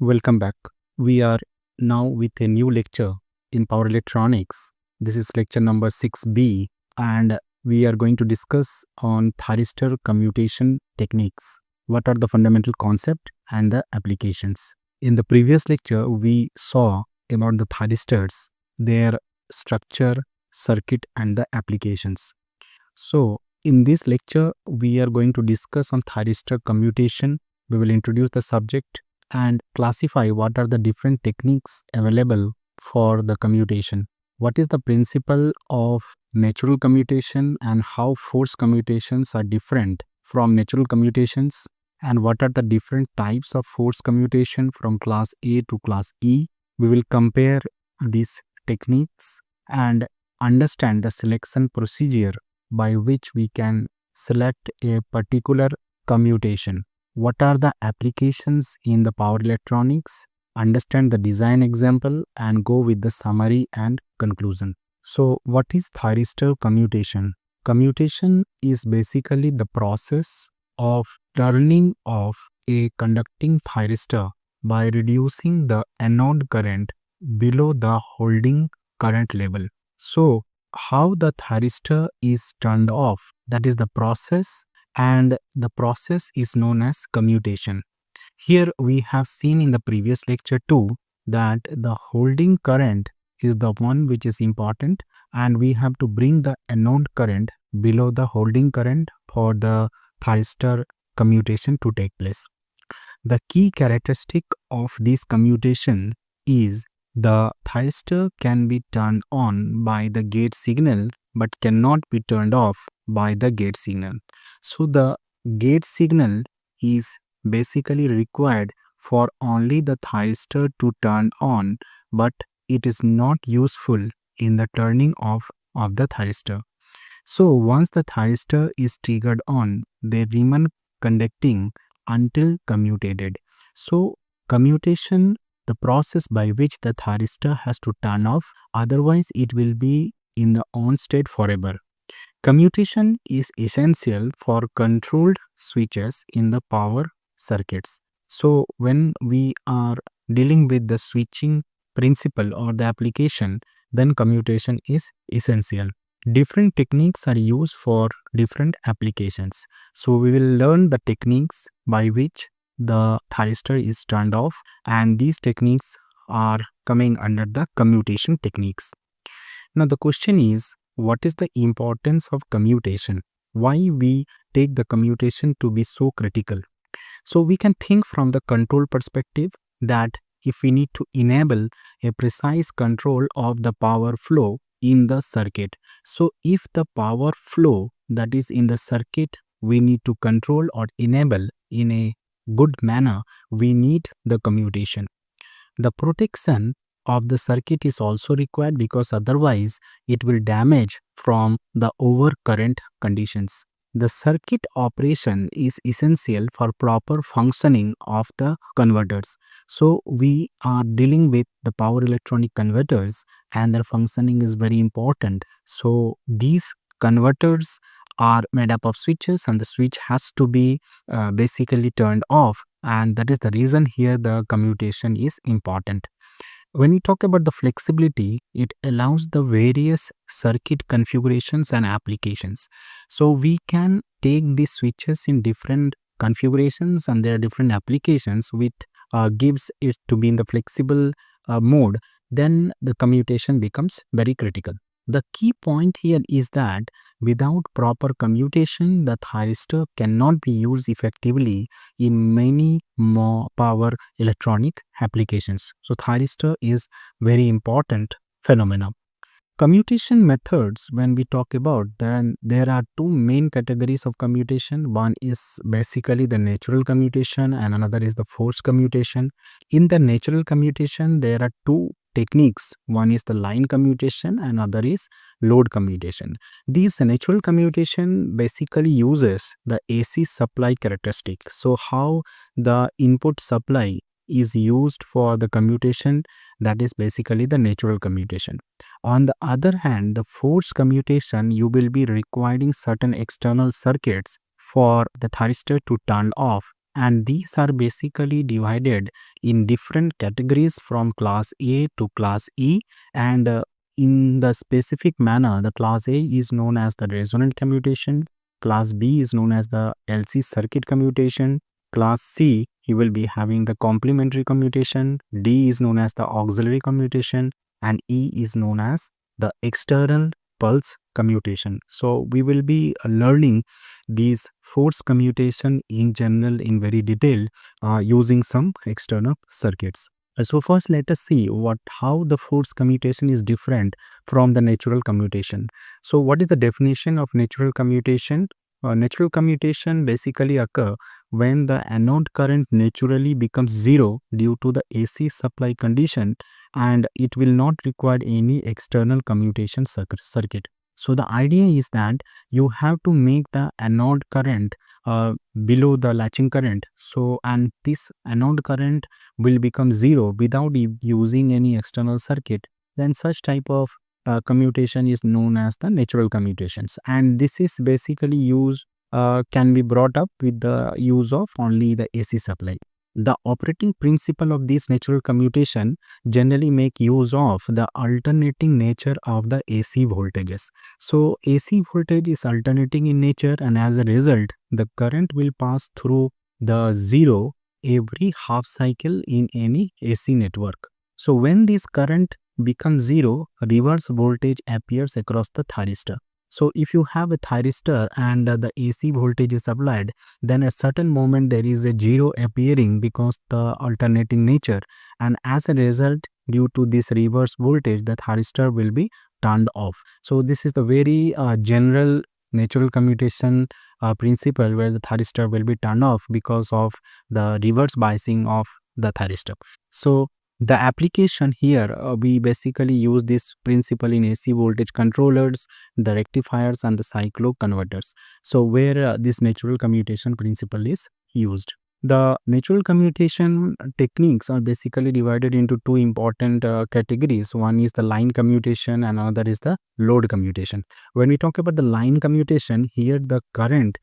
Welcome back. We are now with a new lecture in power electronics. This is lecture number 6B, and we are going to discuss on Thyristor Commutation Techniques. What are the fundamental concept and the applications? In the previous lecture, we saw about the thyristors, their structure, circuit, and the applications. So in this lecture, we are going to discuss on Thyristor commutation. We will introduce the subject and classify what are the different techniques available for the commutation. What is the principle of natural commutation and how forced commutations are different from natural commutations, and what are the different types of forced commutation from class A to class E. We will compare these techniques and understand the selection procedure by which we can select a particular commutation. What are the applications in the power electronics, understand the design example, and go with the summary and conclusion. So what is Thyristor commutation? Commutation is basically the process of turning off a conducting thyristor by reducing the anode current below the holding current level. So how the thyristor is turned off, that is the process, and the process is known as commutation. Here we have seen in the previous lecture too that the holding current is the one which is important, and we have to bring the anode current below the holding current for the thyristor commutation to take place. The key characteristic of this commutation is the thyristor can be turned on by the gate signal but cannot be turned off by the gate signal. So the gate signal is basically required for only the thyristor to turn on, but it is not useful in the turning off of the thyristor. So once the thyristor is triggered on, they remain conducting until commutated. So commutation, the process by which the thyristor has to turn off, otherwise it will be in the on state forever. Commutation is essential for controlled switches in the power circuits. So when we are dealing with the switching principle or the application, then commutation is essential. Different techniques are used for different applications. So we will learn the techniques by which the thyristor is turned off, and these techniques are coming under the commutation techniques. Now the question is, what is the importance of commutation? Why we take the commutation to be so critical? So we can think from the control perspective that if we need to enable a precise control of the power flow in the circuit, so if the power flow that is in the circuit we need to control or enable in a good manner, we need the commutation. The protection of the circuit is also required because otherwise it will damage from the overcurrent conditions. The circuit operation is essential for proper functioning of the converters. So we are dealing with the power electronic converters and their functioning is very important. So these converters are made up of switches, and the switch has to be basically turned off, and that is the reason here the commutation is important. When we talk about the flexibility, it allows the various circuit configurations and applications. So we can take these switches in different configurations and there are different applications which gives it to be in the flexible mode. Then the commutation becomes very critical. The key point here is that without proper commutation, the thyristor cannot be used effectively in many more power electronic applications. So thyristor is very important phenomenon. Commutation methods, when we talk about, then there are two main categories of commutation. One is basically the natural commutation and another is the forced commutation. In the natural commutation, there are two techniques. One is the line commutation and other is load commutation. This natural commutation basically uses the AC supply characteristic. So how the input supply is used for the commutation, that is basically the natural commutation. On the other hand, the forced commutation, you will be requiring certain external circuits for the thyristor to turn off, and these are basically divided in different categories from class A to class E, and in the specific manner, the class A is known as the resonant commutation, class B is known as the LC circuit commutation, class C you will be having the complementary commutation, D is known as the auxiliary commutation, and E is known as the external pulse commutation. So we will be learning these force commutation in general in very detail using some external circuits. So first let us see how the force commutation is different from the natural commutation. So what is the definition of natural commutation? Natural commutation basically occur when the anode current naturally becomes zero due to the AC supply condition, and it will not require any external commutation circuit. So the idea is that you have to make the anode current below the latching current. So, and this anode current will become zero without using any external circuit. Then such type of commutation is known as the natural commutations, and this is basically used can be brought up with the use of only the AC supply. The operating principle of this natural commutation generally make use of the alternating nature of the AC voltages. So AC voltage is alternating in nature, and as a result the current will pass through the zero every half cycle in any AC network. So when this current becomes zero, reverse voltage appears across the thyristor. So if you have a thyristor and the AC voltage is applied, then at certain moment there is a zero appearing because the alternating nature, and as a result due to this reverse voltage the thyristor will be turned off. So this is the very general natural commutation principle where the thyristor will be turned off because of the reverse biasing of the thyristor. So the application here, we basically use this principle in AC voltage controllers, the rectifiers and the cyclo converters. So where this natural commutation principle is used. The natural commutation techniques are basically divided into two important categories. One is the line commutation and another is the load commutation. When we talk about the line commutation, here the current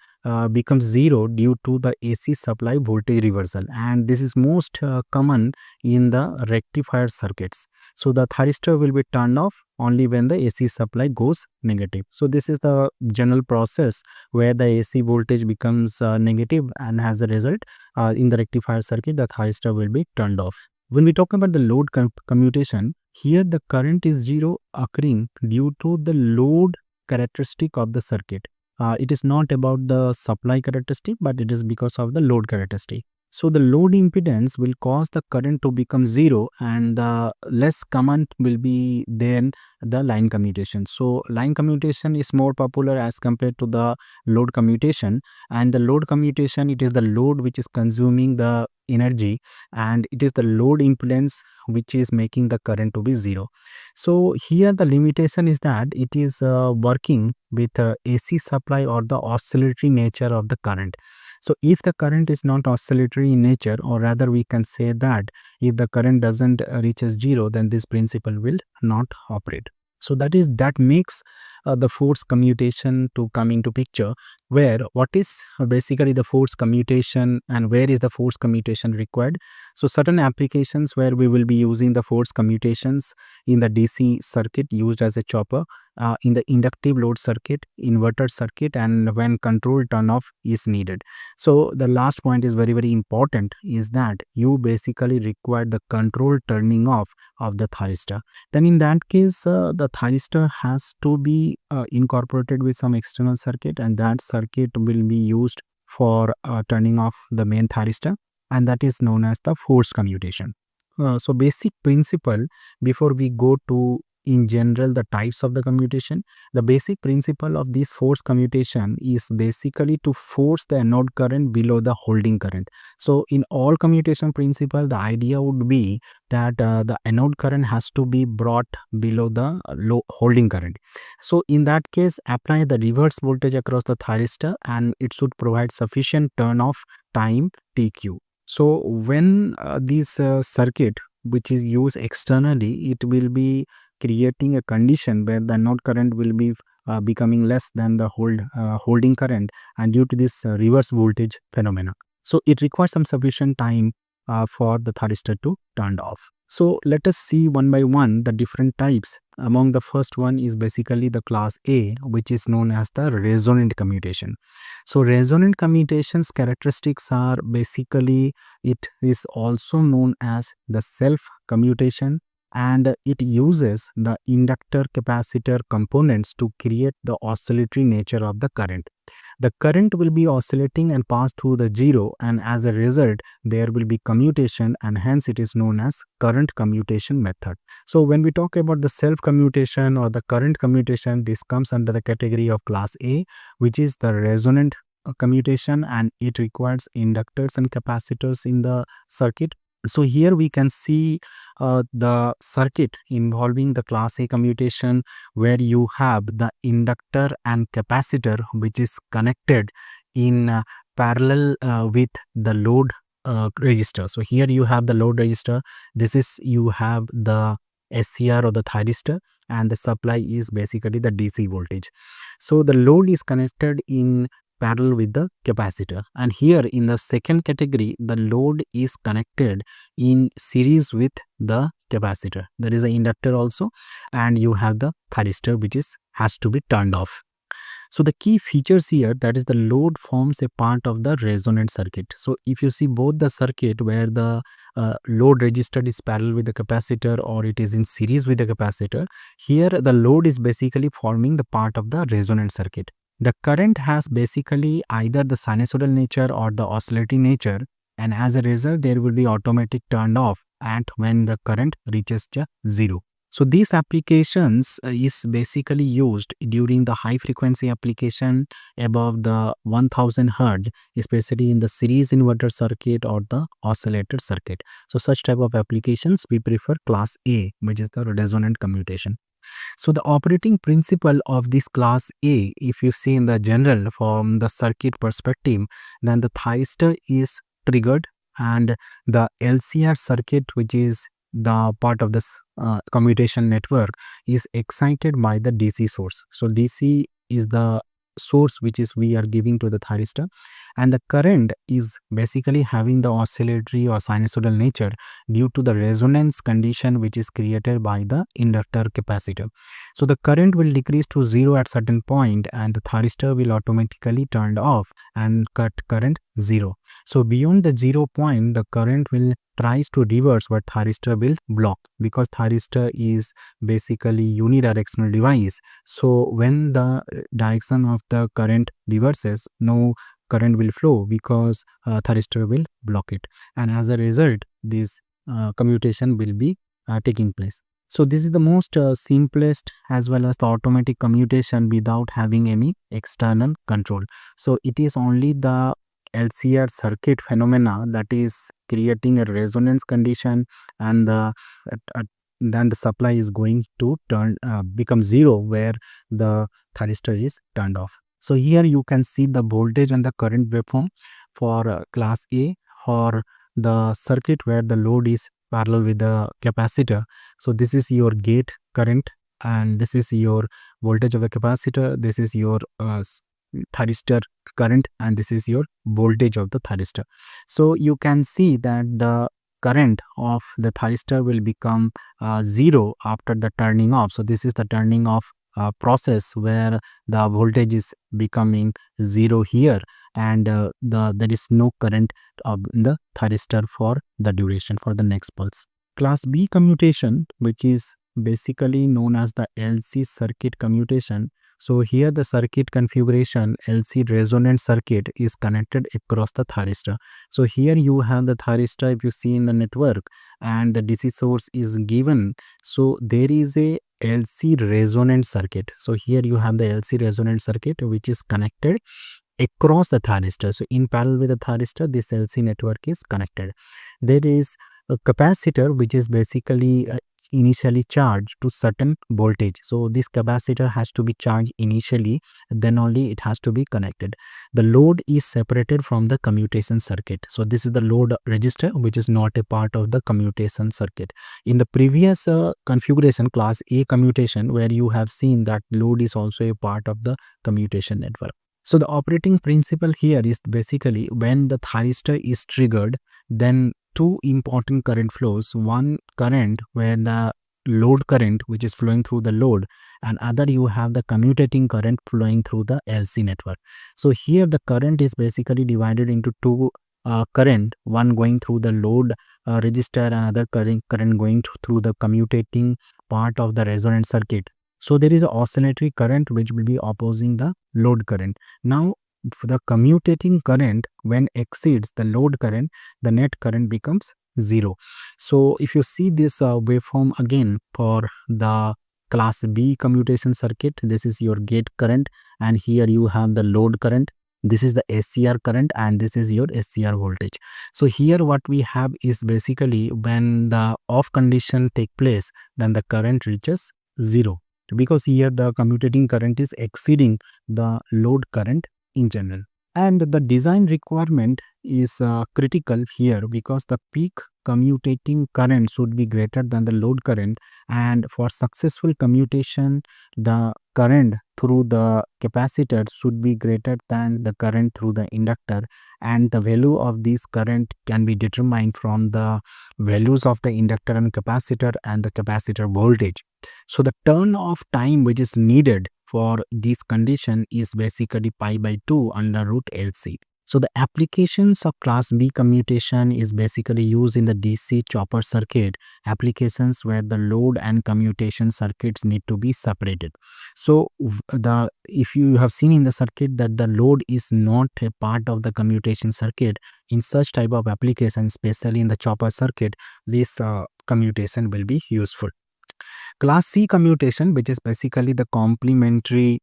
becomes zero due to the AC supply voltage reversal, and this is most common in the rectifier circuits. So the thyristor will be turned off only when the AC supply goes negative. So this is the general process where the AC voltage becomes negative, and as a result in the rectifier circuit the thyristor will be turned off. When we talk about the load commutation, here the current is zero occurring due to the load characteristic of the circuit. It is not about the supply characteristic, but it is because of the load characteristic. So the load impedance will cause the current to become zero, and the less common will be then the line commutation. So line commutation is more popular as compared to the load commutation, and the load commutation, it is the load which is consuming the energy, and it is the load impedance which is making the current to be zero. So here the limitation is that it is working with AC supply or the oscillatory nature of the current. So if the current is not oscillatory in nature, or rather we can say that if the current doesn't reaches zero, then this principle will not operate. So that makes the force commutation to come into picture, where what is basically the force commutation and where is the force commutation required. So certain applications where we will be using the force commutations in the DC circuit used as a chopper, in the inductive load circuit, inverter circuit, and when control turn off is needed. So the last point is very, very important, is that you basically require the control turning off of the thyristor. Then in that case the thyristor has to be incorporated with some external circuit, and that circuit will be used for turning off the main thyristor, and that is known as the force commutation. So basic principle before we go to in general the types of the commutation, the basic principle of this force commutation is basically to force the anode current below the holding current. So in all commutation principle, the idea would be that the anode current has to be brought below the low holding current. So in that case, apply the reverse voltage across the thyristor, and it should provide sufficient turn off time TQ. So when this circuit which is used externally, it will be creating a condition where the anode current will be becoming less than the holding current, and due to this reverse voltage phenomena. So it requires some sufficient time for the thyristor to turn off. So let us see one by one the different types. Among the first one is basically the class A, which is known as the resonant commutation. So resonant commutation's characteristics are basically, it is also known as the self commutation, and it uses the inductor capacitor components to create the oscillatory nature of the current. The current will be oscillating and pass through the zero, and as a result there will be commutation, and hence it is known as current commutation method. So when we talk about the self commutation or the current commutation, this comes under the category of class A, which is the resonant commutation, and it requires inductors and capacitors in the circuit. So here we can see the circuit involving the class A commutation, where you have the inductor and capacitor which is connected in parallel with the load register. So here you have the load register, this is, you have the SCR or the thyristor, and the supply is basically the DC voltage. So the load is connected in parallel with the capacitor, and here in the second category the load is connected in series with the capacitor. There is an inductor also, and you have the thyristor which has to be turned off. So the key features here, that is the load forms a part of the resonant circuit. So if you see both the circuit where the load register is parallel with the capacitor or it is in series with the capacitor, here the load is basically forming the part of the resonant circuit. The current has basically either the sinusoidal nature or the oscillatory nature, and as a result there will be automatic turned off and when the current reaches the zero. So these applications is basically used during the high frequency application above the 1000 Hz, especially in the series inverter circuit or the oscillator circuit. So such type of applications we prefer class A, which is the resonant commutation. So the operating principle of this class A, if you see in the general from the circuit perspective, then the thyristor is triggered and the LCR circuit, which is the part of this commutation network, is excited by the DC source. So DC is the source which is we are giving to the thyristor, and the current is basically having the oscillatory or sinusoidal nature due to the resonance condition which is created by the inductor capacitor. So the current will decrease to zero at certain point, and the thyristor will automatically turn off and cut current zero. So beyond the 0 point, the current will tries to reverse, but thyristor will block, because thyristor is basically unidirectional device. So when the direction of the current reverses, no current will flow because thyristor will block it, and as a result this commutation will be taking place. So this is the most simplest as well as the automatic commutation without having any external control. So it is only the LCR circuit phenomena that is creating a resonance condition, and then the supply is going to become zero where the thyristor is turned off. So here you can see the voltage and the current waveform for class A for the circuit where the load is parallel with the capacitor. So this is your gate current, and this is your voltage of the capacitor, this is your thyristor current, and this is your voltage of the thyristor. So you can see that the current of the thyristor will become zero after the turning off. So this is the turning off process where the voltage is becoming zero here, and there is no current of the thyristor for the duration for the next pulse. Class B commutation, which is basically known as the LC circuit commutation. So here the circuit configuration, LC resonant circuit, is connected across the thyristor. So here you have the thyristor, if you see in the network, and the DC source is given. So there is a LC resonant circuit. So here you have the LC resonant circuit which is connected across the thyristor. So in parallel with the thyristor, this LC network is connected. There is a capacitor which is basically initially charged to certain voltage. So this capacitor has to be charged initially, then only it has to be connected. The load is separated from the commutation circuit. So this is the load register which is not a part of the commutation circuit. In the previous configuration, class A commutation, where you have seen that load is also a part of the commutation network. So the operating principle here is basically when the thyristor is triggered, then two important current flows. One current where the load current which is flowing through the load, and other you have the commutating current flowing through the LC network. So here the current is basically divided into two current, one going through the load register and other current going through the commutating part of the resonant circuit. So there is an oscillatory current which will be opposing the load current. Now for the commutating current, when exceeds the load current, the net current becomes 0. So if you see this waveform again for the class B commutation circuit, this is your gate current, and here you have the load current. This is the SCR current, and this is your SCR voltage. So here what we have is basically when the off condition take place, then the current reaches 0, because here the commutating current is exceeding the load current in general. And the design requirement is critical here, because the peak commutating current should be greater than the load current, and for successful commutation the current through the capacitor should be greater than the current through the inductor, and the value of this current can be determined from the values of the inductor and capacitor and the capacitor voltage. So the turn of time which is needed for this condition is basically pi by 2 under root LC. So the applications of class B commutation is basically used in the DC chopper circuit, applications where the load and commutation circuits need to be separated. So if you have seen in the circuit that the load is not a part of the commutation circuit, in such type of application, especially in the chopper circuit, this commutation will be useful. Class C commutation, which is basically the complementary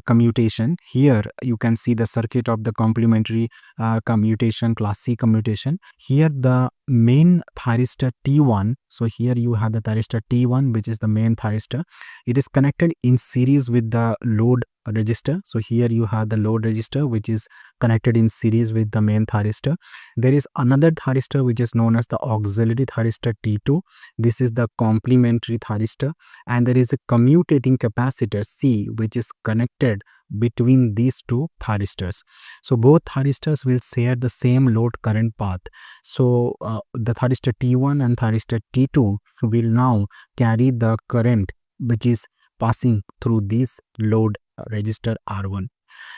commutation. Here you can see the circuit of the complementary commutation, class C commutation. Here the main thyristor T1, so here you have the thyristor T1, which is the main thyristor. It is connected in series with the load register. So here you have the load register which is connected in series with the main thyristor. There is another thyristor which is known as the auxiliary thyristor T2. This is the complementary thyristor, and there is a commutating capacitor C which is connected between these two thyristors. So both thyristors will share the same load current path. So the thyristor T1 and thyristor T2 will now carry the current which is passing through this load register R1.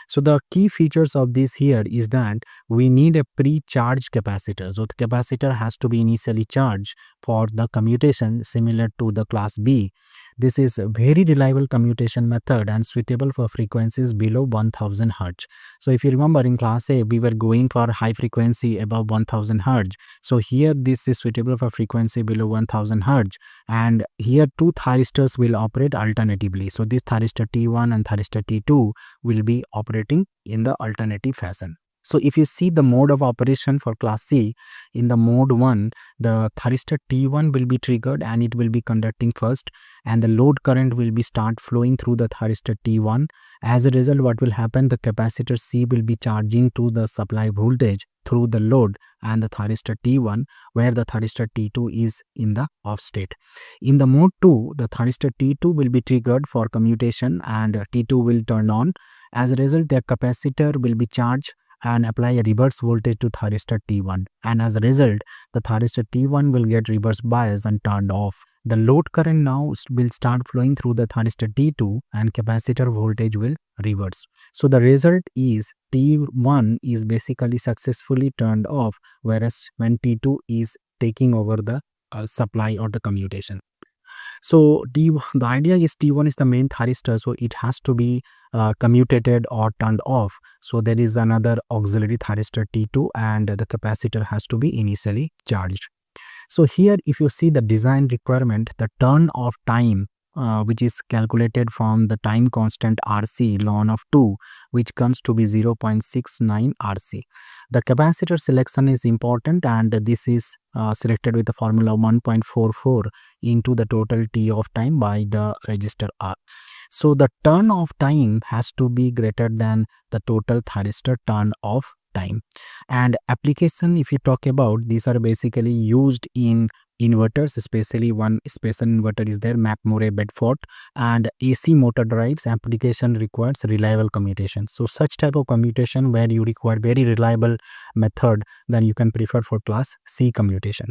So the key features of this here is that we need a pre-charged capacitor. So the capacitor has to be initially charged for the commutation, similar to the class B. This is a very reliable commutation method and suitable for frequencies below 1000 Hz. So if you remember in class A, we were going for high frequency above 1000 Hz. So here this is suitable for frequency below 1000 Hz. And here two thyristors will operate alternatively. So this thyristor T1 and thyristor T2 will be operating in the alternative fashion. So if you see the mode of operation for class C, in the mode 1, the thyristor T1 will be triggered and it will be conducting first, and the load current will be start flowing through the thyristor T1. As a result, what will happen, the capacitor C will be charging to the supply voltage through the load and the thyristor T1, where the thyristor T2 is in the off state. In the mode 2, the thyristor T2 will be triggered for commutation and T2 will turn on. As a result, the capacitor will be charged and apply a reverse voltage to thyristor T1, and as a result the thyristor T1 will get reverse bias and turned off. The load current now will start flowing through the thyristor T2 and capacitor voltage will reverse. So the result is T1 is basically successfully turned off, whereas when T2 is taking over the supply or the commutation. So the idea is T1 is the main thyristor, so it has to be commutated or turned off. So there is another auxiliary thyristor T2 and the capacitor has to be initially charged. So here if you see the design requirement, the turn off time which is calculated from the time constant RC ln of 2, which comes to be 0.69 RC. The capacitor selection is important, and this is selected with the formula 1.44 into the total T of time by the register R. So the turn off time has to be greater than the total thyristor turn off time. And application, if you talk about, these are basically used in inverters, especially one special inverter is there, McMurray Bedford, and AC motor drives application requires reliable commutation. So such type of commutation where you require very reliable method, then you can prefer for class C commutation.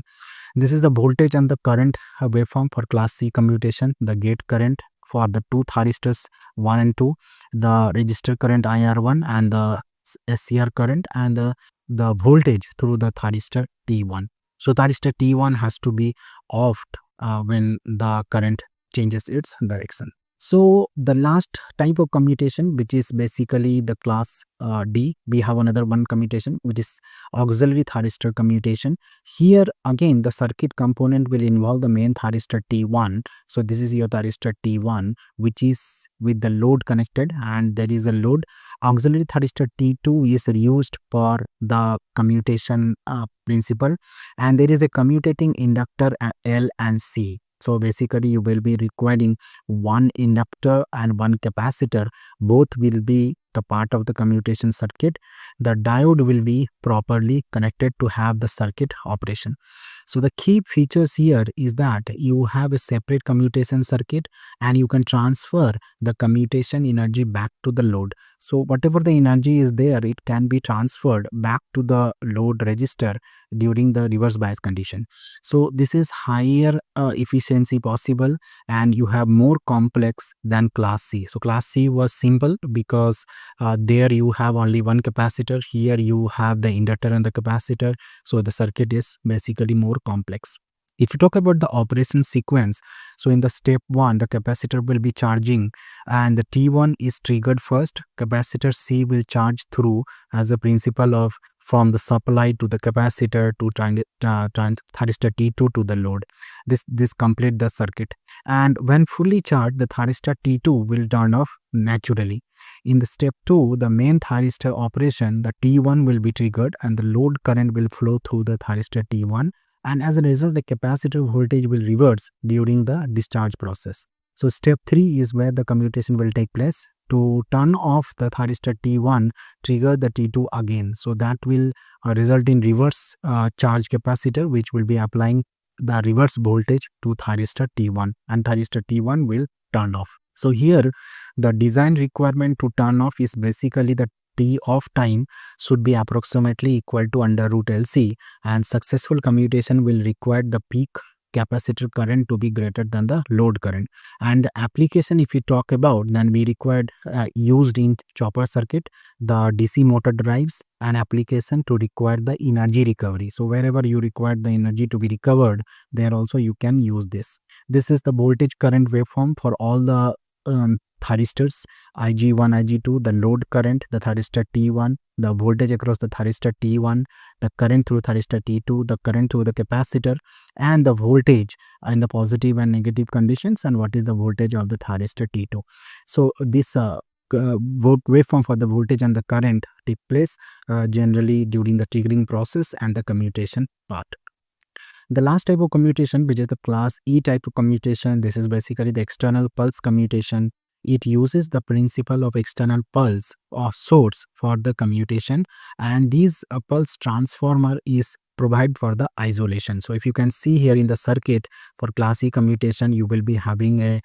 This is the voltage and the current waveform for class C commutation. The gate current for the two thyristors 1 and 2, the resistor current IR1 and the SCR current, and the voltage through the thyristor T1. So thyristor T1 has to be off when the current changes its direction. So the last type of commutation, which is basically the class D, we have another one commutation which is auxiliary thyristor commutation. Here again the circuit component will involve the main thyristor T1. So this is your thyristor T1 which is with the load connected, and there is a load. Auxiliary thyristor T2 is used for the commutation principle, and there is a commutating inductor L and C. So basically you will be requiring one inductor and one capacitor. Both will be the part of the commutation circuit. The diode will be properly connected to have the circuit operation. So the key features here is that you have a separate commutation circuit and you can transfer the commutation energy back to the load. So whatever the energy is there, it can be transferred back to the load register during the reverse bias condition. So this is higher efficiency possible, and you have more complex than class C. So class C was simple because there you have only one capacitor. Here you have the inductor and the capacitor. So the circuit is basically more complex. If you talk about the operation sequence, so in the step 1, the capacitor will be charging and the T1 is triggered first. Capacitor C will charge through as a principle of from the supply to the capacitor to thyristor T2 to the load. This complete the circuit. And when fully charged, the thyristor T2 will turn off naturally. In the step 2, the main thyristor operation, the T1 will be triggered and the load current will flow through the thyristor T1. And as a result, the capacitor voltage will reverse during the discharge process. So step 3 is where the commutation will take place. To turn off the thyristor T1, trigger the T2 again. So that will result in reverse charge capacitor, which will be applying the reverse voltage to thyristor T1, and thyristor T1 will turn off. So here the design requirement to turn off is basically the T off time should be approximately equal to under root LC, and successful commutation will require the peak capacitor current to be greater than the load current. And the application, if we talk about, then we required used in chopper circuit, the DC motor drives, an application to require the energy recovery. So wherever you require the energy to be recovered, there also you can use this. This is the voltage current waveform for all the thyristors, IG1, IG2, the load current, the thyristor T1, the voltage across the thyristor T1, the current through thyristor T2, the current through the capacitor, and the voltage in the positive and negative conditions, and what is the voltage of the thyristor T2. So this waveform for the voltage and the current take place generally during the triggering process and the commutation part. The last type of commutation, which is the class E type of commutation, this is basically the external pulse commutation. It uses the principle of external pulse or source for the commutation, and this pulse transformer is provide for the isolation. So if you can see here in the circuit for class E commutation, you will be having a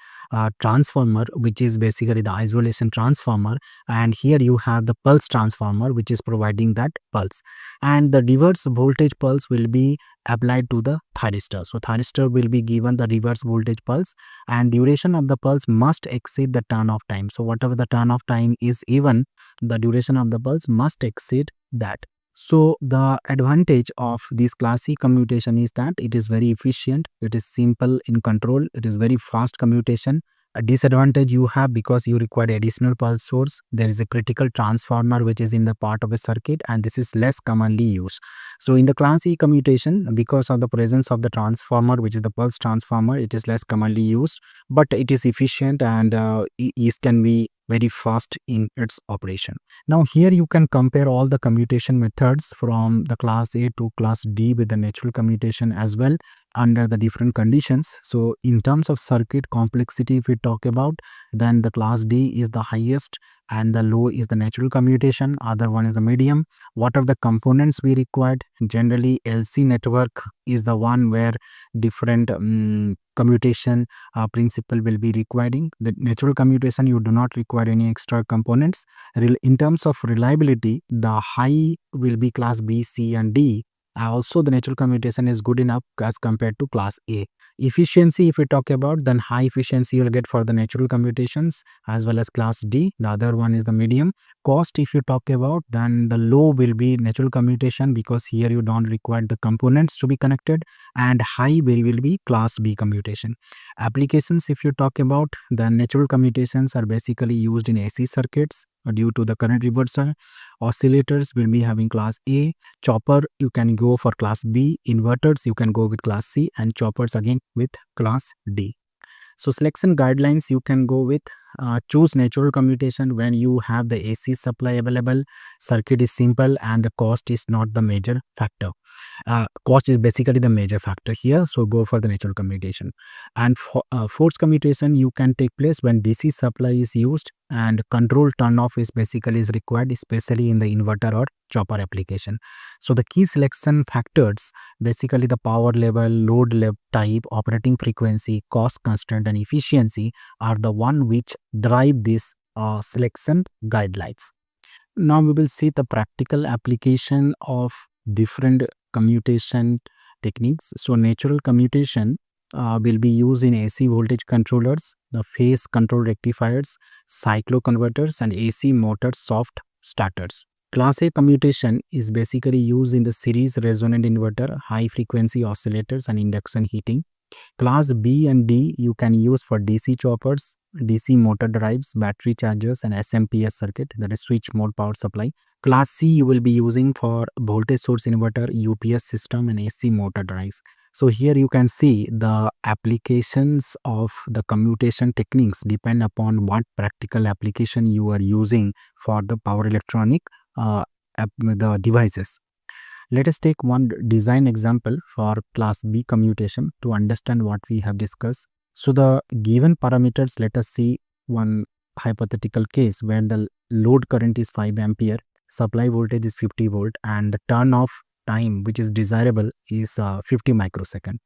transformer which is basically the isolation transformer, and here you have the pulse transformer which is providing that pulse, and the reverse voltage pulse will be applied to the thyristor. So thyristor will be given the reverse voltage pulse, and duration of the pulse must exceed the turn off time. So whatever the turn off time is even, the duration of the pulse must exceed that. So the advantage of this class C commutation is that it is very efficient, it is simple in control, it is very fast commutation. A disadvantage you have because you require additional pulse source. There is a critical transformer which is in the part of a circuit, and this is less commonly used. So in the class E commutation, because of the presence of the transformer which is the pulse transformer, it is less commonly used, but it is efficient and it can be very fast in its operation. Now here you can compare all the commutation methods from the class A to class D with the natural commutation as well under the different conditions. So in terms of circuit complexity, if we talk about, then the class D is the highest and the low is the natural commutation, other one is the medium. What are the components we required? Generally LC network is the one where different commutation principle will be requiring. The natural commutation, you do not require any extra components. In terms of reliability, the high will be class B, C and D. Also the natural commutation is good enough as compared to class A. Efficiency, if we talk about, then high efficiency you will get for the natural commutations as well as class D. The other one is the medium. Cost, if you talk about, then the low will be natural commutation because here you don't require the components to be connected, and high will be class B commutation. Applications, if you talk about, the natural commutations are basically used in AC circuits due to the current reversal. Oscillators will be having class A. Chopper you can go for class B. Inverters you can go with class C, and choppers again with class D. So selection guidelines, you can go with choose natural commutation when you have the AC supply available, circuit is simple and the cost is not the major factor. Cost is basically the major factor here, so go for the natural commutation. And for forced commutation, you can take place when DC supply is used and control turn off is basically is required, especially in the inverter or chopper application. So the key selection factors, basically the power level, load level type, operating frequency, cost constraint and efficiency are the one which drive this selection guidelines. Now we will see the practical application of different commutation techniques. So natural commutation will be used in AC voltage controllers, the phase control rectifiers, cycloconverters and AC motor soft starters. Class A commutation is basically used in the series resonant inverter, high frequency oscillators and induction heating. Class B and D you can use for DC choppers, DC motor drives, battery chargers and SMPS circuit, that is switch mode power supply. Class C you will be using for voltage source inverter, UPS system and AC motor drives. So here you can see the applications of the commutation techniques depend upon what practical application you are using for the power electronic the devices. Let us take one design example for class B commutation to understand what we have discussed. So the given parameters, let us see one hypothetical case where the load current is 5 ampere, supply voltage is 50 volt and the turn off time which is desirable is 50 microsecond.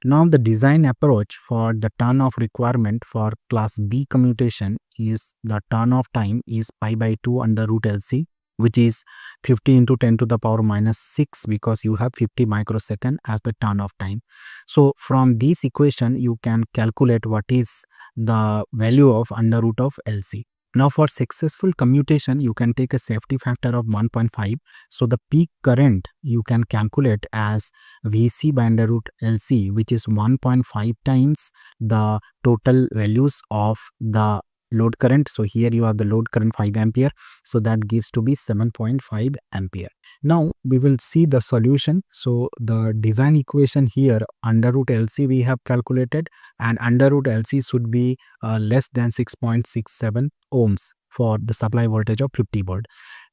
Now the design approach for the turn off requirement for class B commutation is the turn off time is pi by 2 under root LC, which is 50 into 10 to the power minus 6 because you have 50 microsecond as the turn off time. So from this equation you can calculate what is the value of under root of LC. Now for successful commutation you can take a safety factor of 1.5. So the peak current you can calculate as VC by under root LC, which is 1.5 times the total values of the load current. So here you have the load current 5 ampere, so that gives to be 7.5 ampere. Now we will see the solution. So the design equation here, under root LC we have calculated, and under root LC should be less than 6.67 ohms for the supply voltage of 50 volt.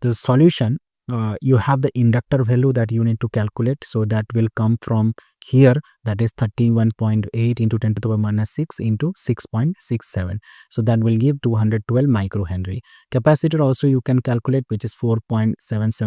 The solution, you have the inductor value that you need to calculate, so that will come from here, that is 31.8 into 10 to the power minus 6 into 6.67. So that will give 212 microhenry. Capacitor also you can calculate, which is 4.77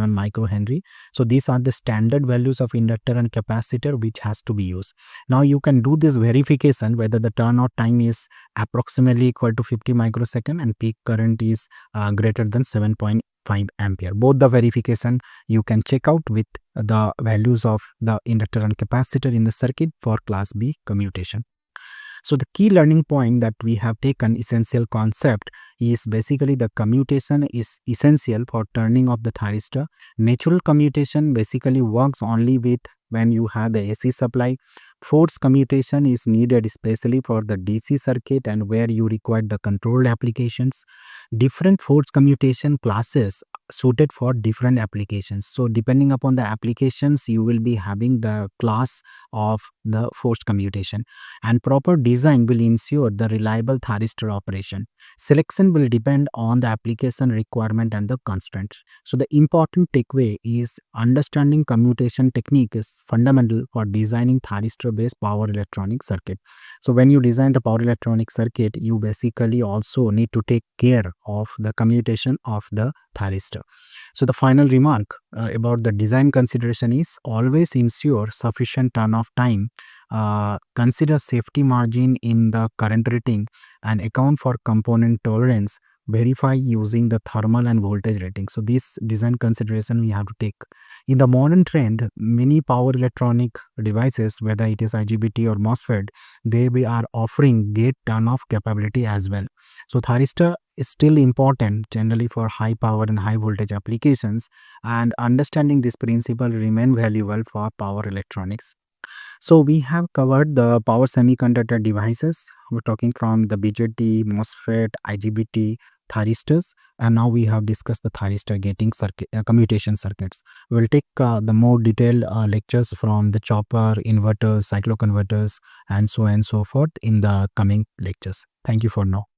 microhenry. So these are the standard values of inductor and capacitor which has to be used. Now you can do this verification whether the turn on time is approximately equal to 50 microsecond and peak current is greater than 7.5 ampere. Both the verification you can check out with the values of the inductor and capacitor in the circuit for class B commutation. So the key learning point that we have taken, essential concept, is basically the commutation is essential for turning off the thyristor. Natural commutation basically works only with when you have the AC supply. Forced commutation is needed especially for the DC circuit and where you require the controlled applications. Different forced commutation classes suited for different applications. So depending upon the applications, you will be having the class of the forced commutation, and proper design will ensure the reliable thyristor operation. Selection will depend on the application requirement and the constraints. So the important takeaway is understanding commutation technique is fundamental for designing thyristor based power electronic circuit. So when you design the power electronic circuit, you basically also need to take care of the commutation of the thyristor. So the final remark about the design consideration is always ensure sufficient turn-off time, consider safety margin in the current rating, and account for component tolerance. Verify using the thermal and voltage rating. So this design consideration we have to take. In the modern trend, many power electronic devices, whether it is IGBT or MOSFET, they are offering gate turn-off capability as well. So thyristor is still important generally for high power and high voltage applications, and understanding this principle remain valuable for power electronics. So we have covered the power semiconductor devices. We're talking from the BJT, MOSFET, IGBT, thyristors, and now we have discussed the thyristor gating circuit, commutation circuits. We'll take the more detailed lectures from the chopper, inverters, cycloconverters, and so forth in the coming lectures. Thank you for now.